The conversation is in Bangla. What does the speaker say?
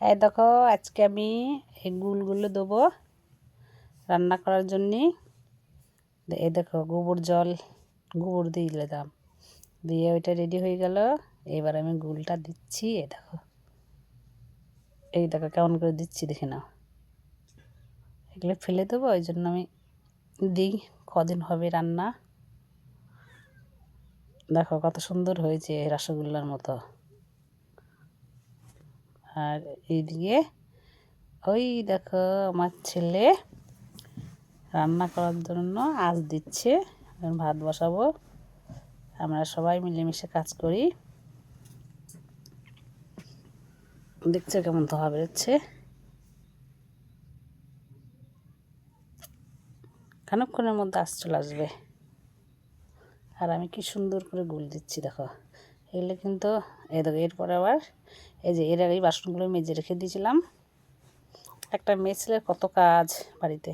এই দেখো আজকে আমি এই গুলগুলো দেবো রান্না করার জন্যে। এই দেখো গোবর দিয়ে দিলাম, দিয়ে ওইটা রেডি হয়ে গেল। এবার আমি গুলটা দিচ্ছি। এই দেখো কেমন করে দিচ্ছি, দেখে নাও। এগুলো ফেলে দেবো, ওই জন্য আমি দিই। কদিন হবে রান্না, দেখো কত সুন্দর হয়েছে রসগোল্লার মতো। আর এইদিকে ওই দেখো আমার ছেলে রান্না করার জন্য আঁচ দিচ্ছে। ভাত বসাবো, আমরা সবাই মিলেমিশে কাজ করি। দেখছো কেমন ধোয়া বেরোচ্ছে, খানিকক্ষণের মধ্যে আঁচ চলে আসবে। আর আমি কি সুন্দর করে গুল দিচ্ছি দেখো। এগুলো কিন্তু এই দেখো, এরপরে আবার এই যে এর আগেই বাসনগুলো মেজে রেখে দিয়েছিলাম। একটা মেয়ে ছেলের কত কাজ বাড়িতে।